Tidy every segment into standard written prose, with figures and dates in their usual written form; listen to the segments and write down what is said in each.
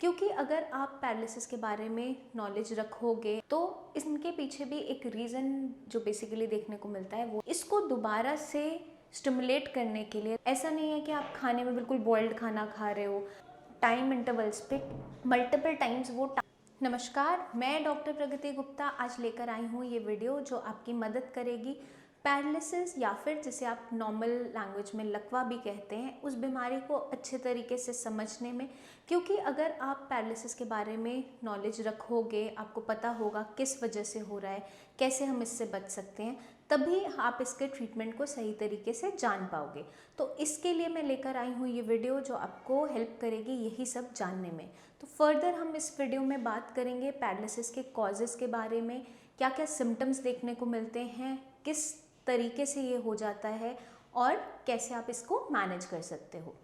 क्योंकि अगर आप पैरालिसिस के बारे में नॉलेज रखोगे तो इसके पीछे भी एक रीज़न जो बेसिकली देखने को मिलता है वो इसको दोबारा से स्टिमुलेट करने के लिए। ऐसा नहीं है कि आप खाने में बिल्कुल बॉइल्ड खाना खा रहे हो, टाइम इंटरवल्स पे मल्टीपल टाइम्स नमस्कार, मैं डॉक्टर प्रगति गुप्ता आज लेकर आई हूँ ये वीडियो जो आपकी मदद करेगी पैरालिसिस या फिर जिसे आप नॉर्मल लैंग्वेज में लकवा भी कहते हैं उस बीमारी को अच्छे तरीके से समझने में। क्योंकि अगर आप पैरालिसिस के बारे में नॉलेज रखोगे, आपको पता होगा किस वजह से हो रहा है, कैसे हम इससे बच सकते हैं, तभी आप इसके ट्रीटमेंट को सही तरीके से जान पाओगे। तो इसके लिए मैं लेकर आई हूँ ये वीडियो जो आपको हेल्प करेगी यही सब जानने में। तो फर्दर हम इस वीडियो में बात करेंगे पैरालिसिस के कॉजेज़ के बारे में, क्या क्या सिम्टम्स देखने को मिलते हैं, किस तरीके से ये हो जाता है और कैसे आप इसको मैनेज कर सकते हो।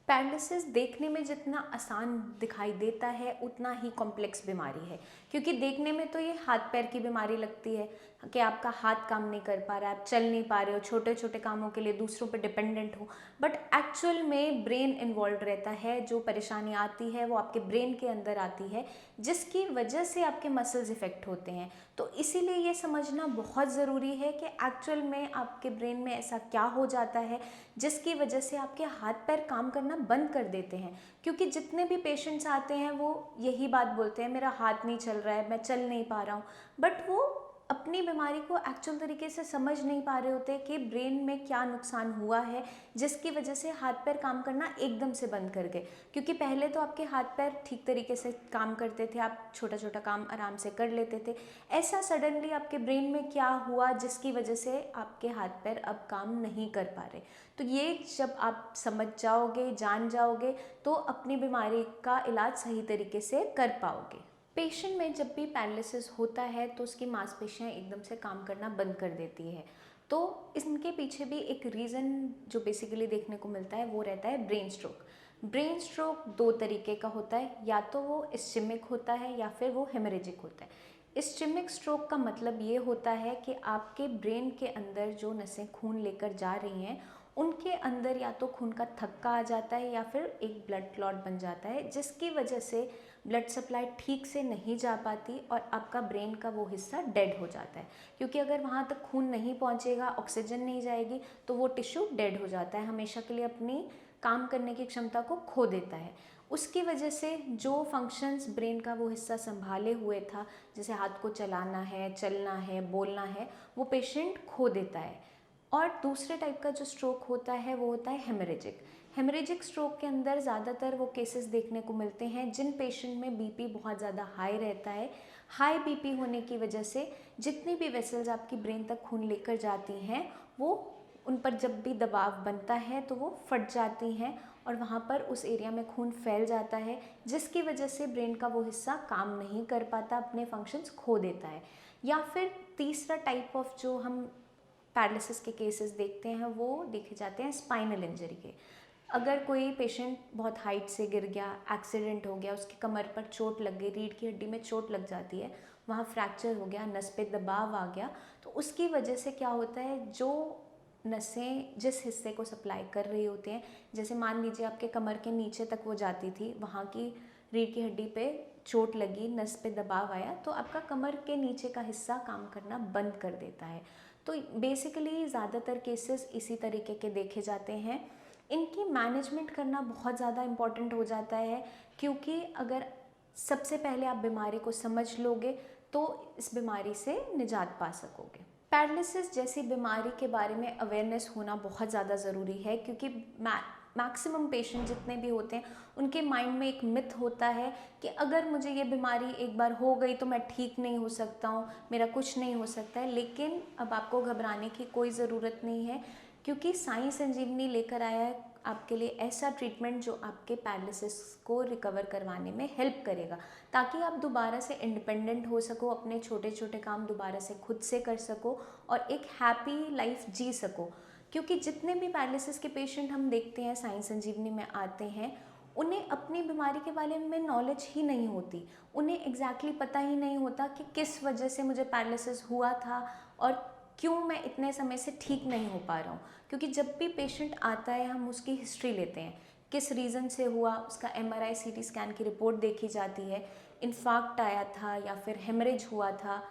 पैरालिसिस देखने में जितना आसान दिखाई देता है उतना ही कॉम्प्लेक्स बीमारी है, क्योंकि देखने में तो ये हाथ पैर की बीमारी लगती है कि आपका हाथ काम नहीं कर पा रहा है, आप चल नहीं पा रहे हो, छोटे छोटे कामों के लिए दूसरों पर डिपेंडेंट हो। बट एक्चुअल में ब्रेन इन्वॉल्व रहता है, जो परेशानी आती है वो आपके ब्रेन के अंदर आती है जिसकी वजह से आपके मसल्स इफेक्ट होते हैं। तो इसीलिए ये समझना बहुत ज़रूरी है कि एक्चुअल में आपके ब्रेन में ऐसा क्या हो जाता है जिसकी वजह से आपके हाथ पैर काम करना बंद कर देते हैं। क्योंकि जितने भी पेशेंट्स आते हैं वो यही बात बोलते हैं, मेरा हाथ नहीं चल रहा है, मैं चल नहीं पा रहा हूँ, बट वो अपनी बीमारी को एक्चुअल तरीके से समझ नहीं पा रहे होते कि ब्रेन में क्या नुकसान हुआ है जिसकी वजह से हाथ पैर काम करना एकदम से बंद कर गए। क्योंकि पहले तो आपके हाथ पैर ठीक तरीके से काम करते थे, आप छोटा छोटा काम आराम से कर लेते थे। ऐसा सडनली आपके ब्रेन में क्या हुआ जिसकी वजह से आपके हाथ पैर अब काम नहीं कर पा रहे। तो ये जब आप समझ जाओगे, जान जाओगे, तो अपनी बीमारी का इलाज सही तरीके से कर पाओगे। पेशेंट में जब भी पैरालिसिस होता है तो उसकी मांसपेशियां एकदम से काम करना बंद कर देती है। तो इसके पीछे भी एक रीज़न जो बेसिकली देखने को मिलता है वो रहता है ब्रेन स्ट्रोक। ब्रेन स्ट्रोक दो तरीके का होता है, या तो वो इस्चेमिक होता है या फिर वो हेमरेजिक होता है। इस्चेमिक स्ट्रोक का मतलब ये होता है कि आपके ब्रेन के अंदर जो नसें खून लेकर जा रही हैं उनके अंदर या तो खून का थक्का आ जाता है या फिर एक ब्लड क्लॉट बन जाता है जिसकी वजह से ब्लड सप्लाई ठीक से नहीं जा पाती और आपका ब्रेन का वो हिस्सा डेड हो जाता है। क्योंकि अगर वहाँ तक खून नहीं पहुँचेगा, ऑक्सीजन नहीं जाएगी, तो वो टिश्यू डेड हो जाता है, हमेशा के लिए अपनी काम करने की क्षमता को खो देता है। उसकी वजह से जो फंक्शंस ब्रेन का वो हिस्सा संभाले हुए था, जैसे हाथ को चलाना है, चलना है, बोलना है, वो पेशेंट खो देता है। और दूसरे टाइप का जो स्ट्रोक होता है वो होता है हेमरेजिक। हेमरेजिक स्ट्रोक के अंदर ज़्यादातर वो केसेस देखने को मिलते हैं जिन पेशेंट में बीपी बहुत ज़्यादा हाई रहता है। हाई बीपी होने की वजह से जितनी भी वेसल्स आपकी ब्रेन तक खून लेकर जाती हैं वो उन पर जब भी दबाव बनता है तो वो फट जाती हैं और वहाँ पर उस एरिया में खून फैल जाता है जिसकी वजह से ब्रेन का वो हिस्सा काम नहीं कर पाता, अपने फंक्शंस खो देता है। या फिर तीसरा टाइप ऑफ जो हम पैरालिसिस के केसेस देखते हैं वो देखे जाते हैं स्पाइनल इंजरी के। अगर कोई पेशेंट बहुत हाइट से गिर गया, एक्सीडेंट हो गया, उसकी कमर पर चोट लग गई, रीढ़ की हड्डी में चोट लग जाती है, वहाँ फ्रैक्चर हो गया, नस पे दबाव आ गया, तो उसकी वजह से क्या होता है, जो नसें जिस हिस्से को सप्लाई कर रही होती हैं, जैसे मान लीजिए आपके कमर के नीचे तक वो जाती थी, वहाँ की रीढ़ की हड्डी पे चोट लगी, नस पे दबाव आया, तो आपका कमर के नीचे का हिस्सा काम करना बंद कर देता है। तो बेसिकली ज़्यादातर केसेस इसी तरीके के देखे जाते हैं। इनकी मैनेजमेंट करना बहुत ज़्यादा इम्पॉर्टेंट हो जाता है, क्योंकि अगर सबसे पहले आप बीमारी को समझ लोगे तो इस बीमारी से निजात पा सकोगे। पैरालिसिस जैसी बीमारी के बारे में अवेयरनेस होना बहुत ज़्यादा ज़रूरी है, क्योंकि मैक्सिमम पेशेंट जितने भी होते हैं उनके माइंड में एक मिथ होता है कि अगर मुझे ये बीमारी एक बार हो गई तो मैं ठीक नहीं हो सकता हूँ, मेरा कुछ नहीं हो सकता है। लेकिन अब आपको घबराने की कोई ज़रूरत नहीं है, क्योंकि साई संजीवनी लेकर आया है आपके लिए ऐसा ट्रीटमेंट जो आपके पैरालिसिस को रिकवर करवाने में हेल्प करेगा, ताकि आप दोबारा से इंडिपेंडेंट हो सको, अपने छोटे छोटे काम दोबारा से खुद से कर सको और एक हैप्पी लाइफ जी सको। क्योंकि जितने भी पैरालिसिस के पेशेंट हम देखते हैं साई संजीवनी में आते हैं, उन्हें अपनी बीमारी के बारे में नॉलेज ही नहीं होती, उन्हें एग्जैक्टली पता ही नहीं होता कि किस वजह से मुझे पैरालिसिस हुआ था और क्यों मैं इतने समय से ठीक नहीं हो पा रहा हूँ। क्योंकि जब भी पेशेंट आता है हम उसकी हिस्ट्री लेते हैं किस रीज़न से हुआ, उसका MRI CT स्कैन की रिपोर्ट देखी जाती है, इन्फार्क्ट आया था या फिर हेमरेज हुआ था,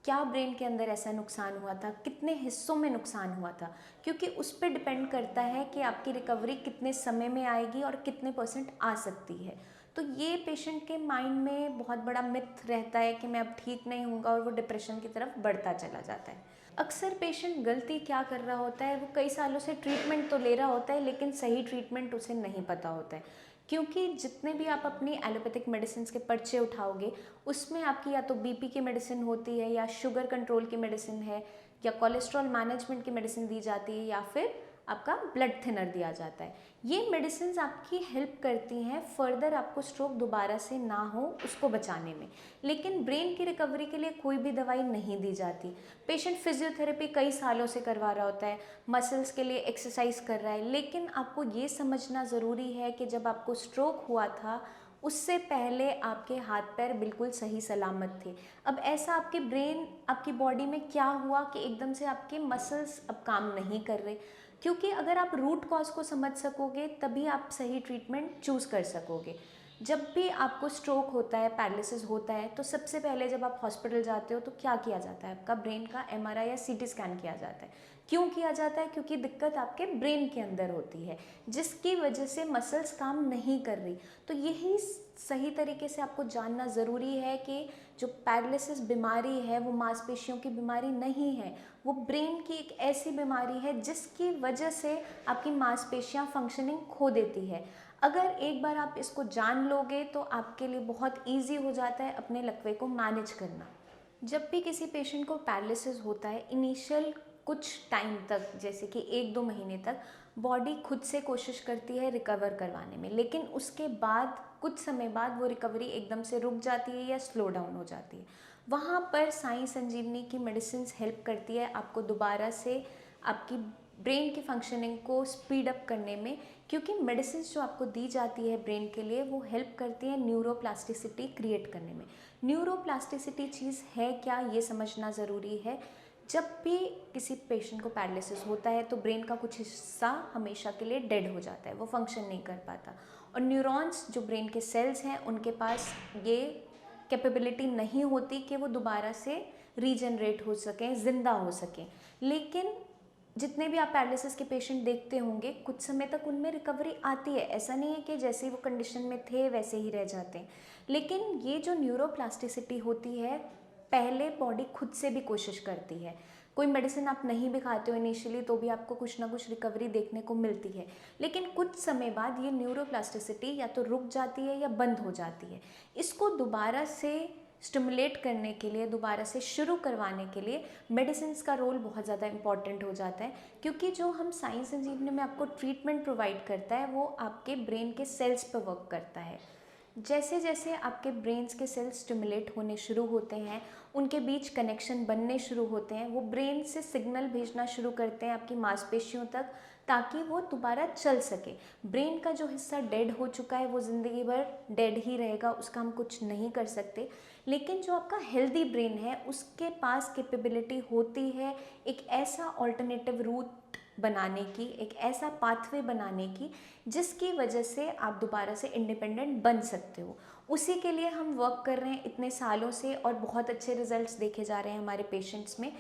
क्या ब्रेन के अंदर ऐसा नुकसान हुआ था, कितने हिस्सों में नुकसान हुआ था, क्योंकि उस पर डिपेंड करता है कि आपकी रिकवरी कितने समय में आएगी और कितने % आ सकती है। तो ये पेशेंट के माइंड में बहुत बड़ा मिथ रहता है कि मैं अब ठीक नहीं होऊंगा और वो डिप्रेशन की तरफ बढ़ता चला जाता है। अक्सर पेशेंट गलती क्या कर रहा होता है, वो कई सालों से ट्रीटमेंट तो ले रहा होता है लेकिन सही ट्रीटमेंट उसे नहीं पता होता है, क्योंकि जितने भी आप अपनी एलोपैथिक मेडिसिन के पर्चे उठाओगे उसमें आपकी या तो बीपी की मेडिसिन होती है, या शुगर कंट्रोल की मेडिसिन है, या कोलेस्ट्रॉल मैनेजमेंट की मेडिसिन दी जाती है, या फिर आपका ब्लड थिनर दिया जाता है। ये मेडिसिन आपकी हेल्प करती हैं फर्दर आपको स्ट्रोक दोबारा से ना हो उसको बचाने में, लेकिन ब्रेन की रिकवरी के लिए कोई भी दवाई नहीं दी जाती। पेशेंट फिजियोथेरेपी कई सालों से करवा रहा होता है, मसल्स के लिए एक्सरसाइज कर रहा है, लेकिन आपको ये समझना ज़रूरी है कि जब आपको स्ट्रोक हुआ था उससे पहले आपके हाथ पैर बिल्कुल सही सलामत थे। अब ऐसा आपके ब्रेन, आपकी बॉडी में क्या हुआ कि एकदम से आपके मसल्स अब काम नहीं कर रहे, क्योंकि अगर आप रूट कॉज को समझ सकोगे तभी आप सही ट्रीटमेंट चूज़ कर सकोगे। जब भी आपको स्ट्रोक होता है, पैरालिसिस होता है, तो सबसे पहले जब आप हॉस्पिटल जाते हो तो क्या किया जाता है, आपका ब्रेन का MRI या CT स्कैन किया जाता है। क्यों किया जाता है? क्योंकि दिक्कत आपके ब्रेन के अंदर होती है जिसकी वजह से मसल्स काम नहीं कर रही। तो यही सही तरीके से आपको जानना ज़रूरी है कि जो पैरालिसिस बीमारी है वो मांसपेशियों की बीमारी नहीं है, वो ब्रेन की एक ऐसी बीमारी है जिसकी वजह से आपकी मांसपेशियां फंक्शनिंग खो देती है। अगर एक बार आप इसको जान लोगे तो आपके लिए बहुत ईजी हो जाता है अपने लकवे को मैनेज करना। जब भी किसी पेशेंट को पैरालिसिस होता है, इनिशियल कुछ टाइम तक, जैसे कि 1-2 महीने तक बॉडी खुद से कोशिश करती है रिकवर करवाने में, लेकिन उसके बाद कुछ समय बाद वो रिकवरी एकदम से रुक जाती है या स्लो डाउन हो जाती है। वहाँ पर साई संजीवनी की मेडिसिन हेल्प करती है आपको दोबारा से आपकी ब्रेन की फंक्शनिंग को स्पीड अप करने में, क्योंकि मेडिसिन जो आपको दी जाती है ब्रेन के लिए वो हेल्प करती है न्यूरोप्लास्टिसिटी क्रिएट करने में। न्यूरोप्लास्टिसिटी चीज़ है क्या, ये समझना ज़रूरी है। जब भी किसी पेशेंट को पैरालिसिस होता है तो ब्रेन का कुछ हिस्सा हमेशा के लिए डेड हो जाता है, वो फंक्शन नहीं कर पाता, और न्यूरॉन्स जो ब्रेन के सेल्स हैं उनके पास ये कैपेबिलिटी नहीं होती कि वो दोबारा से रीजनरेट हो सकें, ज़िंदा हो सकें। लेकिन जितने भी आप पैरालिसिस के पेशेंट देखते होंगे कुछ समय तक उनमें रिकवरी आती है, ऐसा नहीं है कि जैसे वो कंडीशन में थे वैसे ही रह जाते हैं। लेकिन ये जो न्यूरोप्लास्टिसिटी होती है, पहले बॉडी खुद से भी कोशिश करती है। कोई मेडिसिन आप नहीं भी खाते हो इनिशियली तो भी आपको कुछ ना कुछ रिकवरी देखने को मिलती है, लेकिन कुछ समय बाद ये न्यूरोप्लास्टिसिटी या तो रुक जाती है या बंद हो जाती है। इसको दोबारा से स्टिमुलेट करने के लिए, दोबारा से शुरू करवाने के लिए मेडिसिन का रोल बहुत ज़्यादा इंपॉर्टेंट हो जाता है, क्योंकि जो हम साई संजीवनी में आपको ट्रीटमेंट प्रोवाइड करता है वो आपके ब्रेन के सेल्स पर वर्क करता है। जैसे जैसे आपके ब्रेन्स के सेल्स स्टिमुलेट होने शुरू होते हैं, उनके बीच कनेक्शन बनने शुरू होते हैं, वो ब्रेन से सिग्नल भेजना शुरू करते हैं आपकी मांसपेशियों तक ताकि वो दोबारा चल सके। ब्रेन का जो हिस्सा डेड हो चुका है वो ज़िंदगी भर डेड ही रहेगा, उसका हम कुछ नहीं कर सकते। लेकिन जो आपका हेल्दी ब्रेन है उसके पास कैपेबिलिटी होती है एक ऐसा ऑल्टरनेटिव रूट बनाने की, एक ऐसा पाथवे बनाने की जिसकी वजह से आप दोबारा से इंडिपेंडेंट बन सकते हो। उसी के लिए हम वर्क कर रहे हैं इतने सालों से और बहुत अच्छे रिजल्ट्स देखे जा रहे हैं हमारे पेशेंट्स में।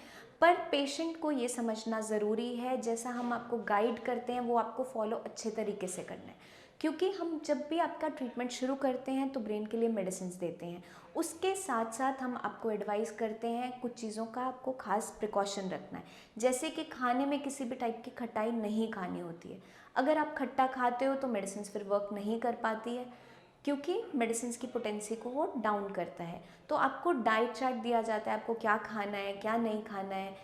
पर पेशेंट को ये समझना ज़रूरी है जैसा हम आपको गाइड करते हैं वो आपको फॉलो अच्छे तरीके से करना है, क्योंकि हम जब भी आपका ट्रीटमेंट शुरू करते हैं तो ब्रेन के लिए मेडिसिन देते हैं, उसके साथ साथ हम आपको एडवाइस करते हैं कुछ चीज़ों का आपको खास प्रिकॉशन रखना है, जैसे कि खाने में किसी भी टाइप की खटाई नहीं खानी होती है। अगर आप खट्टा खाते हो तो मेडिसिन फिर वर्क नहीं कर पाती है, क्योंकि मेडिसिन की पोटेंसी को वो डाउन करता है। तो आपको डाइट चार्ट दिया जाता है, आपको क्या खाना है क्या नहीं खाना है,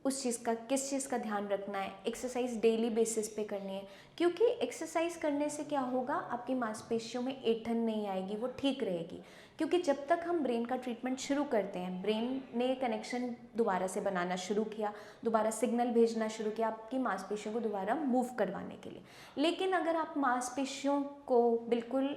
उस चीज़ का किस चीज़ का ध्यान रखना है, एक्सरसाइज डेली बेसिस पे करनी है, क्योंकि एक्सरसाइज करने से क्या होगा आपकी मांसपेशियों में ऐंठन नहीं आएगी, वो ठीक रहेगी। क्योंकि जब तक हम ब्रेन का ट्रीटमेंट शुरू करते हैं, ब्रेन ने कनेक्शन दोबारा से बनाना शुरू किया, दोबारा सिग्नल भेजना शुरू किया आपकी मांसपेशियों को दोबारा मूव करवाने के लिए। लेकिन अगर आप मांसपेशियों को बिल्कुल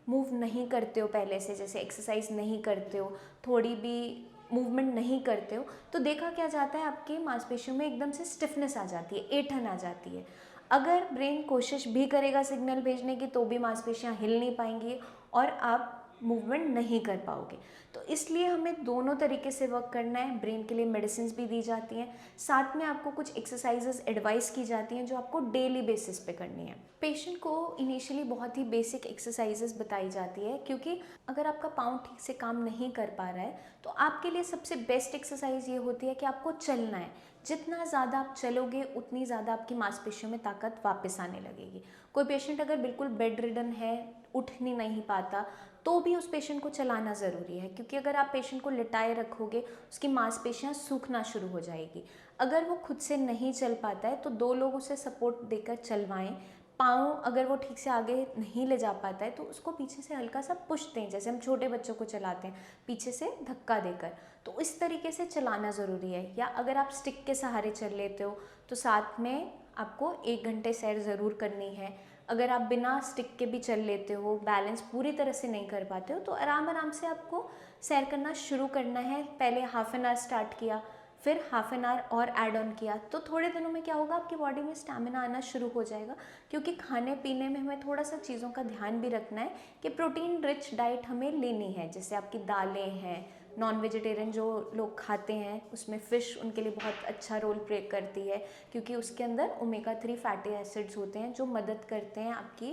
मूव नहीं करते हो पहले से, जैसे एक्सरसाइज नहीं करते हो, थोड़ी भी मूवमेंट नहीं करते हो, तो देखा क्या जाता है आपके मांसपेशियों में एकदम से स्टिफनेस आ जाती है, ऐंठन आ जाती है। अगर ब्रेन कोशिश भी करेगा सिग्नल भेजने की तो भी मांसपेशियां हिल नहीं पाएंगी और आप मूवमेंट नहीं कर पाओगे। तो इसलिए हमें दोनों तरीके से वर्क करना है। ब्रेन के लिए मेडिसिन भी दी जाती हैं, साथ में आपको कुछ एक्सरसाइजेस एडवाइस की जाती हैं जो आपको डेली बेसिस पे करनी है। पेशेंट को इनिशियली बहुत ही बेसिक एक्सरसाइजेस बताई जाती है, क्योंकि अगर आपका पाँव ठीक से काम नहीं कर पा रहा है तो आपके लिए सबसे बेस्ट एक्सरसाइज ये होती है कि आपको चलना है। जितना ज़्यादा आप चलोगे उतनी ज़्यादा आपकी मांसपेशियों में ताकत वापस आने लगेगी। कोई पेशेंट अगर बिल्कुल बेड रिडन है, उठ नहीं पाता, तो भी उस पेशेंट को चलाना ज़रूरी है, क्योंकि अगर आप पेशेंट को लिटाए रखोगे उसकी मांसपेशियां सूखना शुरू हो जाएगी। अगर वो खुद से नहीं चल पाता है तो 2 लोग उसे सपोर्ट देकर चलवाएं। पाँव अगर वो ठीक से आगे नहीं ले जा पाता है तो उसको पीछे से हल्का सा पुश दें, जैसे हम छोटे बच्चों को चलाते हैं, पीछे से धक्का देकर। तो इस तरीके से चलाना ज़रूरी है। या अगर आप स्टिक के सहारे चल लेते हो तो साथ में आपको 1 घंटे सैर ज़रूर करनी है। अगर आप बिना स्टिक के भी चल लेते हो, बैलेंस पूरी तरह से नहीं कर पाते हो, तो आराम आराम से आपको सैर करना शुरू करना है। पहले हाफ एन आवर स्टार्ट किया, फिर हाफ एन आवर और ऐड ऑन किया, तो थोड़े दिनों में क्या होगा, आपकी बॉडी में स्टैमिना आना शुरू हो जाएगा। क्योंकि खाने पीने में हमें थोड़ा सा चीज़ों का ध्यान भी रखना है कि प्रोटीन रिच डाइट हमें लेनी है। जैसे आपकी दालें हैं, नॉन वेजिटेरियन जो लोग खाते हैं उसमें फ़िश उनके लिए बहुत अच्छा रोल प्ले करती है, क्योंकि उसके अंदर ओमेगा 3 फैटी एसिड्स होते हैं जो मदद करते हैं आपकी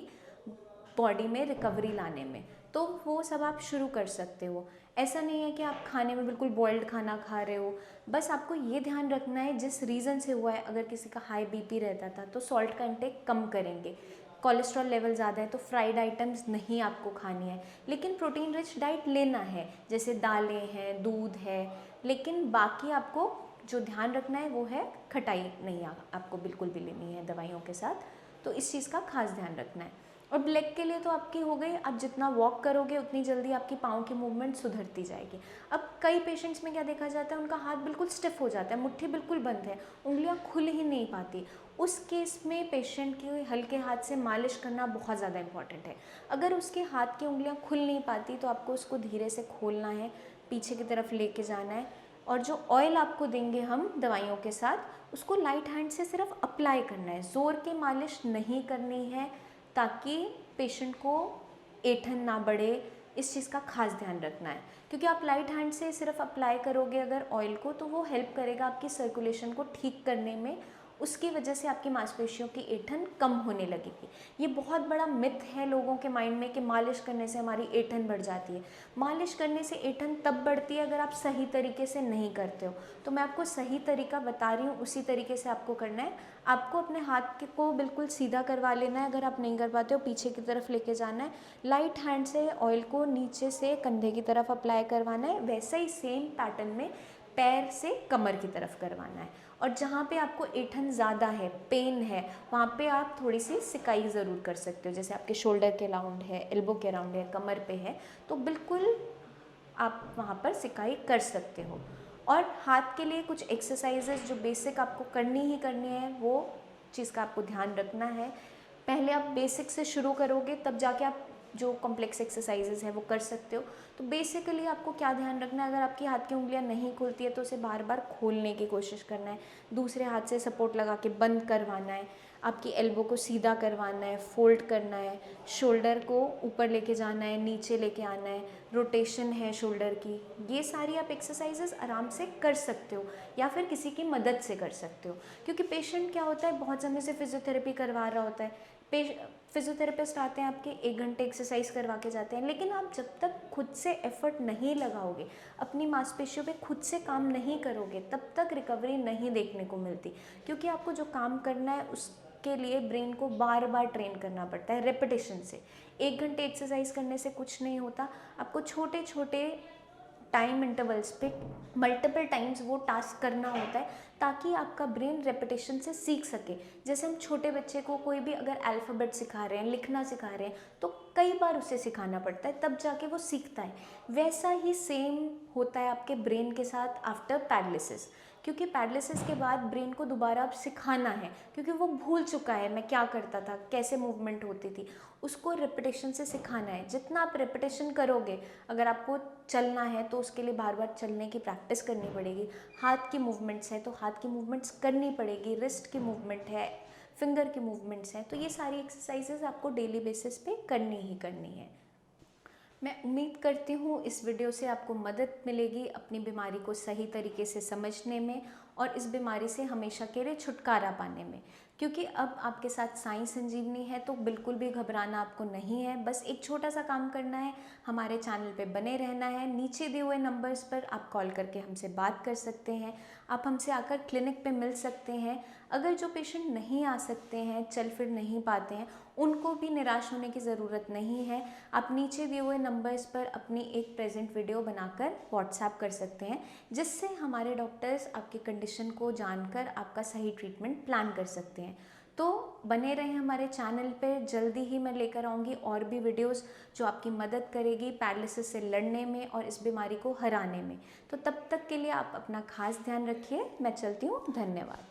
बॉडी में रिकवरी लाने में। तो वो सब आप शुरू कर सकते हो। ऐसा नहीं है कि आप खाने में बिल्कुल बॉइल्ड खाना खा रहे हो। बस आपको ये ध्यान रखना है जिस रीज़न से हुआ है, अगर किसी का हाई बीपी रहता था तो सॉल्ट का इंटेक कम करेंगे। कोलेस्ट्रॉल लेवल ज़्यादा है तो फ्राइड आइटम्स नहीं आपको खानी है, लेकिन प्रोटीन रिच डाइट लेना है, जैसे दालें हैं, दूध है। लेकिन बाकी आपको जो ध्यान रखना है वो है खटाई नहीं आपको बिल्कुल भी लेनी है दवाइयों के साथ। तो इस चीज़ का खास ध्यान रखना है। और लेग के लिए तो आपकी हो गई, आप जितना वॉक करोगे उतनी जल्दी आपकी पाँव की मूवमेंट सुधरती जाएगी। अब कई पेशेंट्स में क्या देखा जाता है, उनका हाथ बिल्कुल स्टिफ हो जाता है, मुट्ठी बिल्कुल बंद है, उंगलियां खुल ही नहीं पाती। उस केस में पेशेंट के हल्के हाथ से मालिश करना बहुत ज़्यादा इंपॉर्टेंट है। अगर उसके हाथ की उंगलियां खुल नहीं पाती तो आपको उसको धीरे से खोलना है, पीछे की तरफ लेके जाना है, और जो ऑयल आपको देंगे हम दवाइयों के साथ उसको लाइट हैंड से सिर्फ अप्लाई करना है, ज़ोर की मालिश नहीं करनी है, ताकि पेशेंट को ऐंठन ना बढ़े। इस चीज़ का खास ध्यान रखना है, क्योंकि आप लाइट हैंड से सिर्फ अप्लाई करोगे अगर ऑयल को तो वो हेल्प करेगा आपकी सर्कुलेशन को ठीक करने में। उसकी वजह से आपकी मांसपेशियों की ऐंठन कम होने लगेगी। ये बहुत बड़ा मिथ है लोगों के माइंड में कि मालिश करने से हमारी ऐंठन बढ़ जाती है। मालिश करने से ऐंठन तब बढ़ती है अगर आप सही तरीके से नहीं करते हो। तो मैं आपको सही तरीका बता रही हूँ, उसी तरीके से आपको करना है। आपको अपने हाथ को बिल्कुल सीधा करवा लेना है, अगर आप नहीं कर पाते हो पीछे की तरफ लेके जाना है, लाइट हैंड से ऑयल को नीचे से कंधे की तरफ अप्लाई करवाना है। वैसा ही सेम पैटर्न में पैर से कमर की तरफ करवाना है। और जहाँ पे आपको ऐंठन ज़्यादा है, पेन है, वहाँ पे आप थोड़ी सी सिकाई ज़रूर कर सकते हो। जैसे आपके शोल्डर के अराउंड है, एल्बो के अराउंड है, कमर पे है, तो बिल्कुल आप वहाँ पर सिकाई कर सकते हो। और हाथ के लिए कुछ एक्सरसाइजेज जो बेसिक आपको करनी ही करनी है, वो चीज़ का आपको ध्यान रखना है। पहले आप बेसिक से शुरू करोगे तब जाके आप जो कॉम्प्लेक्स एक्सरसाइजेज है वो कर सकते हो। तो बेसिकली आपको क्या ध्यान रखना है, अगर आपकी हाथ की उंगलियां नहीं खुलती है तो उसे बार बार खोलने की कोशिश करना है, दूसरे हाथ से सपोर्ट लगा के बंद करवाना है, आपकी एल्बो को सीधा करवाना है, फोल्ड करना है, शोल्डर को ऊपर लेके जाना है, नीचे लेके आना है, रोटेशन है शोल्डर की। ये सारी आप एक्सरसाइजेस आराम से कर सकते हो या फिर किसी की मदद से कर सकते हो। क्योंकि पेशेंट क्या होता है, बहुत समय से फिजियोथेरेपी करवा रहा होता है, फिजियोथेरेपिस्ट आते हैं आपके 1 घंटे एक्सरसाइज करवा के जाते हैं, लेकिन आप जब तक खुद से एफर्ट नहीं लगाओगे, अपनी मांसपेशियों पे खुद से काम नहीं करोगे, तब तक रिकवरी नहीं देखने को मिलती। क्योंकि आपको जो काम करना है उसके लिए ब्रेन को बार बार ट्रेन करना पड़ता है रेपिटेशन से। 1 घंटे एक्सरसाइज करने से कुछ नहीं होता, आपको छोटे छोटे टाइम इंटरवल्स पे मल्टीपल टाइम्स वो टास्क करना होता है, ताकि आपका ब्रेन रेपिटेशन से सीख सके। जैसे हम छोटे बच्चे को कोई भी अगर अल्फ़ाबेट सिखा रहे हैं, लिखना सिखा रहे हैं, तो कई बार उसे सिखाना पड़ता है, तब जाके वो सीखता है। वैसा ही सेम होता है आपके ब्रेन के साथ आफ्टर पैरालिसिस। क्योंकि पैरालिसिस के बाद ब्रेन को दोबारा अब सिखाना है, क्योंकि वो भूल चुका है मैं क्या करता था, कैसे मूवमेंट होती थी, उसको रेपिटेशन से सिखाना है। जितना आप रेपिटेशन करोगे, अगर आपको चलना है तो उसके लिए बार बार चलने की प्रैक्टिस करनी पड़ेगी। हाथ की मूवमेंट्स है तो हाथ की मूवमेंट्स करनी पड़ेगी, रिस्ट की मूवमेंट है, फिंगर की मूवमेंट्स हैं, तो ये सारी एक्सरसाइजेज आपको डेली बेसिस पे करनी ही करनी है। मैं उम्मीद करती हूँ इस वीडियो से आपको मदद मिलेगी अपनी बीमारी को सही तरीके से समझने में और इस बीमारी से हमेशा के लिए छुटकारा पाने में, क्योंकि अब आपके साथ साई संजीवनी है, तो बिल्कुल भी घबराना आपको नहीं है। बस एक छोटा सा काम करना है, हमारे चैनल पे बने रहना है। नीचे दिए हुए नंबर्स पर आप कॉल करके हमसे बात कर सकते हैं, आप हमसे आकर क्लिनिक पे मिल सकते हैं। अगर जो पेशेंट नहीं आ सकते हैं, चल फिर नहीं पाते हैं, उनको भी निराश होने की ज़रूरत नहीं है। आप नीचे दिए हुए नंबर्स पर अपनी एक प्रेजेंट वीडियो बनाकर व्हाट्सएप कर सकते हैं, जिससे हमारे डॉक्टर्स आपकी कंडीशन को जानकर आपका सही ट्रीटमेंट प्लान कर सकते हैं। तो बने रहें हमारे चैनल पर, जल्दी ही मैं लेकर आऊँगी और भी वीडियोस जो आपकी मदद करेगी पैरालिसिस से लड़ने में और इस बीमारी को हराने में। तो तब तक के लिए आप अपना खास ध्यान रखिए। मैं चलती हूँ, धन्यवाद।